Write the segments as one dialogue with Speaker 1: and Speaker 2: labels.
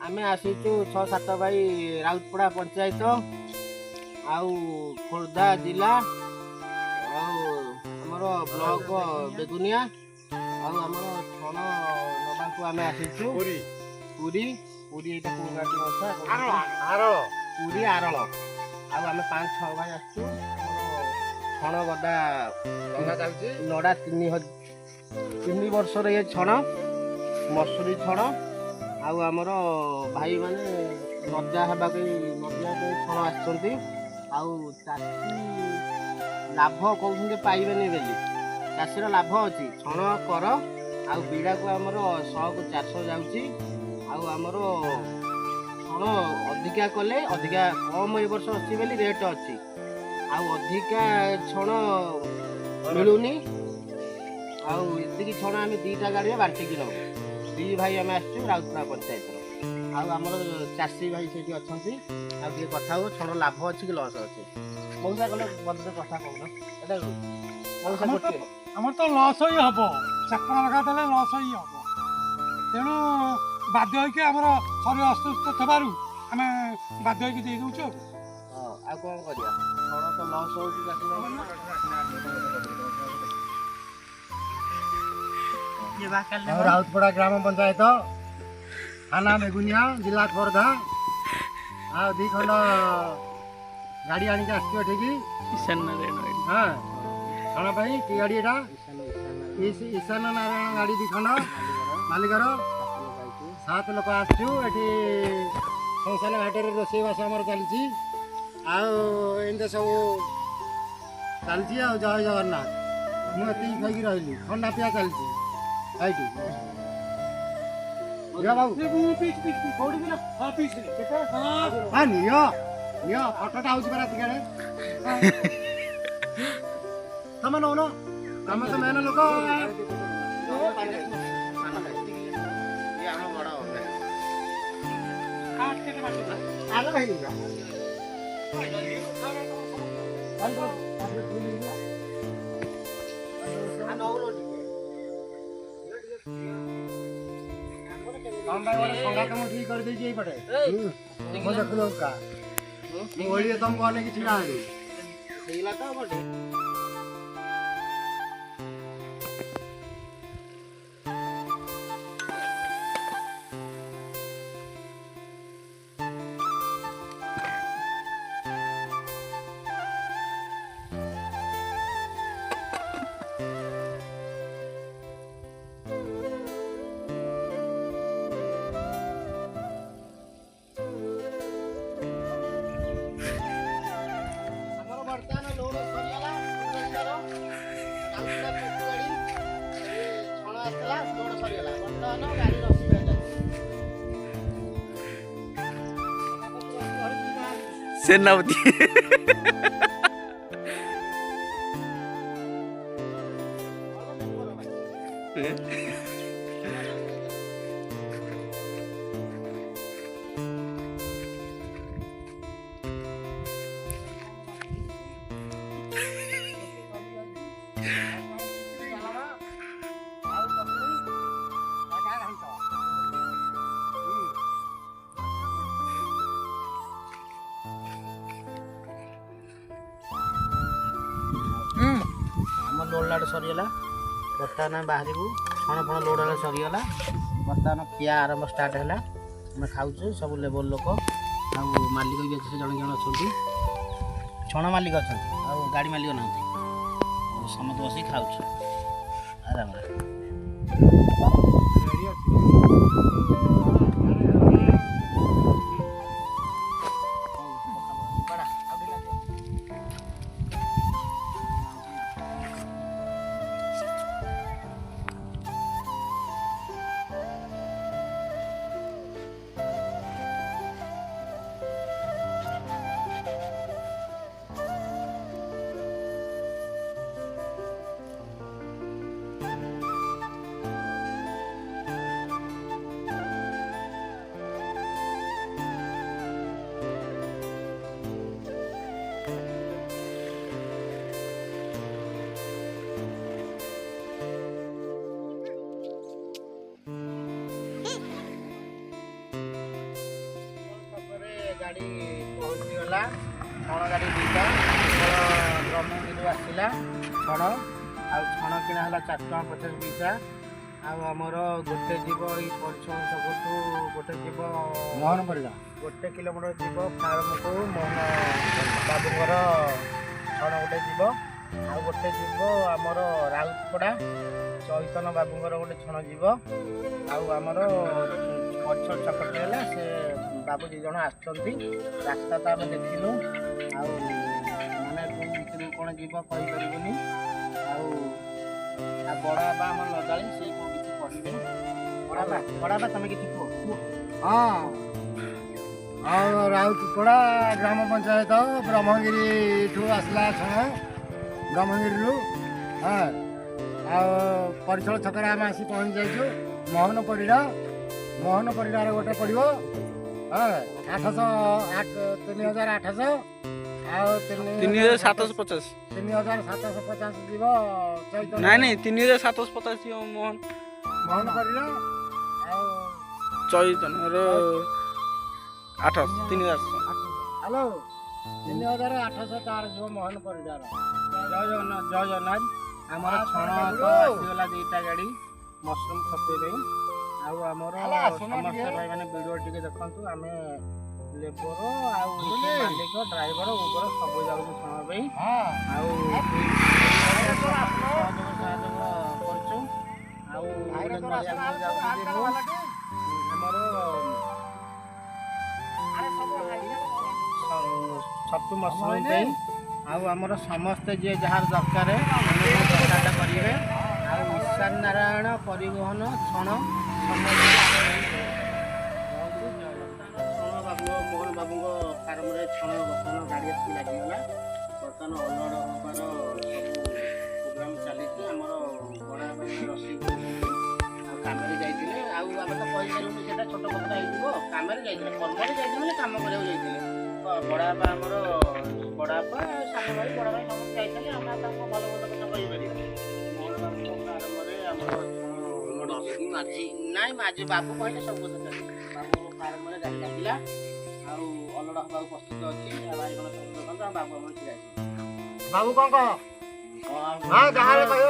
Speaker 1: आमे आसीचु 6-7 भाई राउतपड़ा पंचायत आउ खोर्धा जिला आमर ब्लॉक बेगुनिया आमर छण नबाकू आमे आसीचु पुरी पुरी पुरी एटा कोगाटी मसा आरल पुरी आरल आमे 5-6 भाई आसचु छण गदा लड़ा चलची लड़ा 3 वर्ष रे ये छण मसूरी छण आमर भाई माने नजा हवा नजा छण आसुँच चाषी लाभ कहते पाइबेनि बोली चाषीर लाभ अच्छी छण कर आड़ा को आमर 100-400 जाऊँगी आमर छण अधिका कले अधिका कम ए वर्ष अच्छी बोली रेट अच्छी अधिका छण मिलूनी आती छण आम 2टा गाड़ी बांटिकी नौ 2 भाई आम आसचु राउतपड़ा पंचायत आमर चाषी भाई से अच्छा कथा हो छण लाभ अच्छी कि लस अच्छी मौसा कले बदले कथा कहून
Speaker 2: आम तो लस ही हम चाकड़ा लगा देले लस ही हम तेणु बाध्य होकर आम शरीर असुस्थ थबारु आम बाध्य होकर दे दूँ
Speaker 1: आ कौन करिया छण तो लस हो
Speaker 3: राउतपड़ा ग्राम पंचायत थाना बेगुनिया जिला खोर्धा आ 2 खंड गाड़ी आनिक आसठी हाँ खाना कि गाड़ी एटा ईशान नारायण गाड़ी 2 खंड मालिकर 7 लोक आसचु एटी संसार घाटे रोषेईबास आमर चलती आमती सब चलती जय जगन्नाथ मुझे खाई रही ठंडा पिया चलती फटोटा हूँ तुम नौन तुम तो मेन लोक संगात मुझे ठीक कर देपटे देखो का मुझे तुमको अनेक छिड़ा
Speaker 4: सेनापति
Speaker 1: लोड लाड सरीगला बर्तमान बाहर छण फण लोड लाड सरीगला बर्तमान खिया आरंभ स्टार्ट है आम खाऊ सब लेबर लोक मालिक भी अच्छे जन जन अच्छा छण मालिक अच्छा गाड़ी मालिक ना समस्त बस खाऊ आराम ଗାଡ଼ି ପହଞ୍ଚିଗଲା। ଛଣ ଗାଡ଼ି ଦୁଇଟା ବ୍ରହ୍ମଗିରିରୁ ଆସିଲା ଛଣ। ଆଉ ଛଣ କିଣା ହେଲା 4.50 ପଇସା। ଆଉ ଆମର ଗୋଟେ ଯିବ ଏଇ ପରିଶ୍ରମ ଛକଠୁ ଗୋଟେ ଯିବ
Speaker 3: ମୋହନ ପରିଡ଼ା
Speaker 1: 1 କିଲୋମିଟର ଯିବ ଫାର୍ମକୁ ମୋହନ ବାବୁଙ୍କର ଛଣ ଗୋଟେ ଯିବ। ଆଉ ଗୋଟେ ଯିବ ଆମର ରାଉତପଡ଼ା ଚୈତନ ବାବୁଙ୍କର ଗୋଟେ ଛଣ ଯିବ। ଆଉ ଆମର ପରିଶ୍ରମ ଛକଟି ହେଲା ସେ ବାବୁ 2 ଜଣ ଆସିଛନ୍ତି। ରାସ୍ତା ତ ଆମେ ଦେଖିଲୁ ଆଉ ମାନେ କୋଉ ଭିତରକୁ କ'ଣ ଯିବ କହିପାରିବୁନି। ଆଉ ବଡ଼ ବାବା ଆମର ଲଗାଳି ସେ କ'ଣ କିଛି କହିବେ। ବଡ଼ ବାବା ତମେ କିଛି କୁହ।
Speaker 3: ହଁ ଆଉ ରାଉତପଡ଼ା ଗ୍ରାମ ପଞ୍ଚାୟତ ବ୍ରହ୍ମଗିରିଠୁ ଆସିଲା ଛଣ ବ୍ରହ୍ମଗିରିରୁ। ହଁ ଆଉ ପରିସର ଛକରେ ଆମେ ଆସି ପହଞ୍ଚି ଯାଇଛୁ। ମୋହନ ପରିଡ଼ାରେ ଗୋଟେ ପଡ଼ିବ 3,800 ଆଉ
Speaker 4: 3,750
Speaker 3: 3,750 ଯିବ ଚୈତନ।
Speaker 4: ନାଇଁ 3,750 ଯିବ ମୋହନ
Speaker 3: ପରିଡ଼ା ଆଉ
Speaker 4: ଚୈତନର 800 3,800।
Speaker 3: ହ୍ୟାଲୋ 3,800 ତାର ଯିବ ମୋହନ ପରିଡ଼ାର।
Speaker 1: ଜୟ ଜଗନ୍ନାଥ। ଆମର ଛଣ ତ ଆସିଗଲା 2ଟା ଗାଡ଼ି ମସରୁମ୍ ଖପେଇ ପାଇଁ। ଆଉ ଆମର ସମସ୍ତ ଭାଇମାନେ ଭିଡ଼ିଓ ଟିକେ ଦେଖନ୍ତୁ। ଆମେ ଲେବର ଆଉ ମାଲିକ ଡ୍ରାଇଭର ଉବର ସବୁ ଯାଉଛୁ ଛଣ ପାଇଁ। ଆଉ ସହଯୋଗ କରୁଛୁ। ଆଉ ଆମର ଛତୁ ମସରୁମ୍ ପାଇଁ। ଆଉ ଆମର ସମସ୍ତେ ଯିଏ ଯାହାର ଦରକାର ଆମେ ପ୍ରଚାରଟା କରିବେ। ଆଉ ଈଶାନ ନାରାୟଣ ପରିବହନ ଛଣ ମୋହନ ବାବୁଙ୍କ ଫାର୍ମରେ ଛଣ ବର୍ତ୍ତମାନ ଗାଡ଼ି ଆସିକି ଲାଗିଗଲା। ବର୍ତ୍ତମାନ ଅଲଡ଼ ହେବାର ସବୁ ପ୍ରୋଗ୍ରାମ୍ ଚାଲିଛି। ଆମର ବଡ଼ା ରସି ଆଉ କାମରେ ଯାଇଥିଲେ। ଆଉ ଆମେ ତ କହିପାରିବୁନି ସେଇଟା ଛୋଟ କଥାଟା ହେଇଯିବ। କାମରେ ଯାଇଥିଲେ କର୍ମରେ ଯାଇଥିଲେ ମାନେ କାମ କରିବାକୁ ଯାଇଥିଲେ। ବଡ଼ବାପା ଆମର ବଡ଼ବାପା ସାନ ଭାଇ ବଡ଼ ଭାଇ ସମସ୍ତେ ଯାଇଥିଲେ। ଆମେ ତାଙ୍କ ଭଲ ଭଲ କଥା କହିପାରିବା। ମୋହନ ବାବୁଙ୍କ ଫାର୍ମରେ ଆମର ନାଇଁ ମାଝି ବାବୁ କହିଲେ ସବୁ କଥା ଚାଲିଛି। ବାବୁ ଫାର୍ମରେ ଗାଡ଼ି ଲାଗିଲା ଆଉ ଅଲଡ଼ା ହେବାକୁ ପ୍ରସ୍ତୁତ ଅଛି। ଭାଇମାନେ ସବୁ ଦେଖନ୍ତୁ ଆମ ବାବୁ ଆମର ଠିଆ ହେଇଛି।
Speaker 3: ବାବୁ କ'ଣ କହ? ଯାହାହେଲେ କହିବ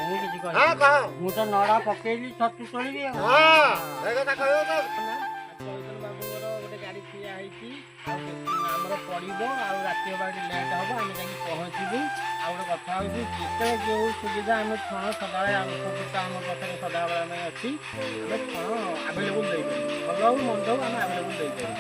Speaker 1: ମୁଁ କିଛି କହିବି ମୁଁ ତ ନଡ଼ା ପକେଇଲି ଛତୁ ତୋଳିବି ଆଉ।
Speaker 3: କଥା କହିବ ତ।
Speaker 1: ଚୈତନ ବାବୁଙ୍କର ଗୋଟେ ଗାଡ଼ି ଠିଆ ହେଇଛି। ଆଉ ଆମର ପଡ଼ିବ ଆଉ ରାତି ହେବା ଟିକେ ଲେଟ୍ ହେବ। ଆମେ ଯାଇକି ପହଞ୍ଚିବୁ। ଆଉ ଗୋଟେ କଥା ହେଉଛି ଯେତେବେଳେ ଯେଉଁ ସୁବିଧା ଆମେ ଛଣ ସଦାବେଳେ ଆମ ପାଖରେ ସଦାବେଳେ ଆମେ ଅଛି। ଆମେ ଛଣ ଆଭେଲେବୁଲ୍ ଦେଇପାରିବୁ। ଭଲ ହଉ ମନ୍ଦ ହଉ ଆମେ ଆଭେଲେବୁଲ୍ ଦେଇପାରିବୁ।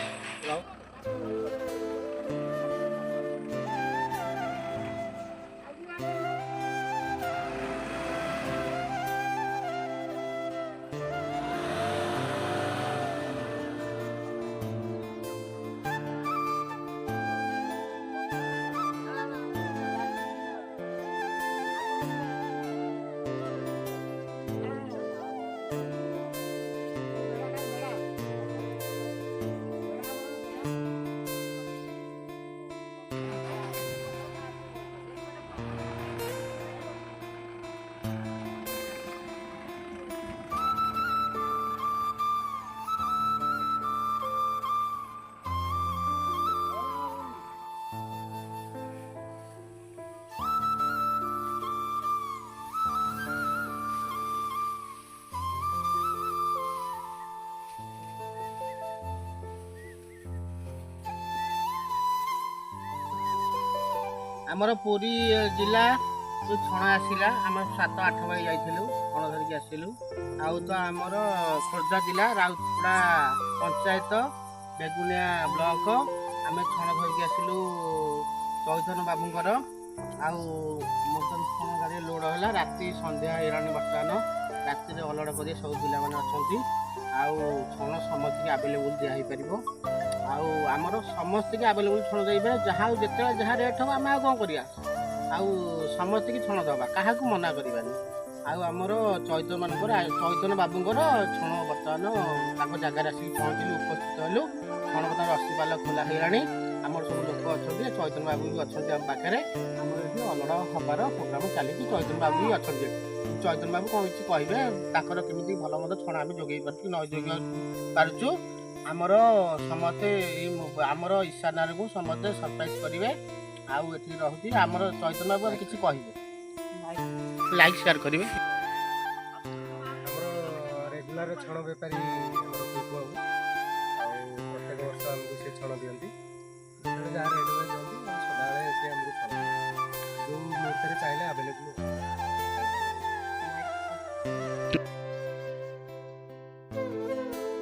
Speaker 1: ଆମର ପୁରୀ ଜିଲ୍ଲା ଛଣ ଆସିଲା। ଆମେ 7-8 ଭାଇ ଯାଇଥିଲୁ ଛଣ ଧରିକି ଆସିଲୁ। ଆଉ ତ ଆମର ଖୋର୍ଦ୍ଧା ଜିଲ୍ଲା ରାଉତପଡ଼ା ପଞ୍ଚାୟତ ବେଗୁନିଆ ବ୍ଲକ ଆମେ ଛଣ ଧରିକି ଆସିଲୁ ଚୈତନ ବାବୁଙ୍କର। ଆଉ ବର୍ତ୍ତମାନ ଛଣ ଗାଡ଼ି ଲୋଡ଼ ହେଲା। ରାତି ସନ୍ଧ୍ୟା ହେଇଗଲାଣି। ବର୍ତ୍ତମାନ ରାତିରେ ଅଲଡ଼ କରି ସବୁ ପିଲାମାନେ ଅଛନ୍ତି। ଆଉ ଛଣ ସମସ୍ତଙ୍କୁ ଆଭେଲେବୁଲ୍ ଦିଆ ହେଇପାରିବ। ଆଉ ଆମର ସମସ୍ତଙ୍କୁ ଆଭେଲେବୁଲ୍ ଛଣ ଦେଇପାରିବା। ଯାହା ଯେତେବେଳେ ଯାହା ରେଟ୍ ହେବ ଆମେ ଆଉ କ'ଣ କରିବା। ଆଉ ସମସ୍ତଙ୍କୁ ଛଣ ଦେବା କାହାକୁ ମନା କରିବାନି। ଆଉ ଆମର ଚୈତନ ବାବୁଙ୍କର ଛଣ ବର୍ତ୍ତମାନ ତାଙ୍କ ଜାଗାରେ ଆସିକି ପହଞ୍ଚିଲୁ ଉପସ୍ଥିତ ହେଲୁ। ଛଣ ବର୍ତ୍ତମାନ ରସି ପାଲ ଖୋଲା ହେଇଗଲାଣି। ଆମର ସବୁ ଲୋକ ଅଛନ୍ତି। ଚୈତନ ବାବୁ ବି ଅଛନ୍ତି ଆମ ପାଖରେ। ଆମର ଏଠି ଅଲଡ଼ ହେବାର ପ୍ରୋଗ୍ରାମ ଚାଲିଛି। ଚୈତନ ବାବୁ ବି ଅଛନ୍ତି। ଚୈତନ ବାବୁ କ'ଣ କିଛି କହିବେ ତାଙ୍କର କେମିତି ଭଲ ମନ୍ଦ ଛଣ ଆମେ ଯୋଗାଇ ପାରୁଛୁ ନ ଯୋଗାଇ ପାରୁଛୁ ଆମର ସମସ୍ତେ ଆମର ଇଶାନାକୁ ସମସ୍ତେ ସରପ୍ରାଇଜ କରିବେ। ଆଉ ଏଠି ରହୁଛି ଆମର ଚୈତନ୍ୟ ବାବୁ କିଛି କହିବେ, ଲାଇକ୍ ସେୟାର କରିବେ।
Speaker 3: ଆମର ରେଗୁଲାର ଛଣ ବେପାରୀ ଆମର ବାବୁ ଆଉ ପ୍ରତ୍ୟେକ ବର୍ଷ ଆମକୁ ସେ ଛଣ ଦିଅନ୍ତି, ଯାହା ରେଟ୍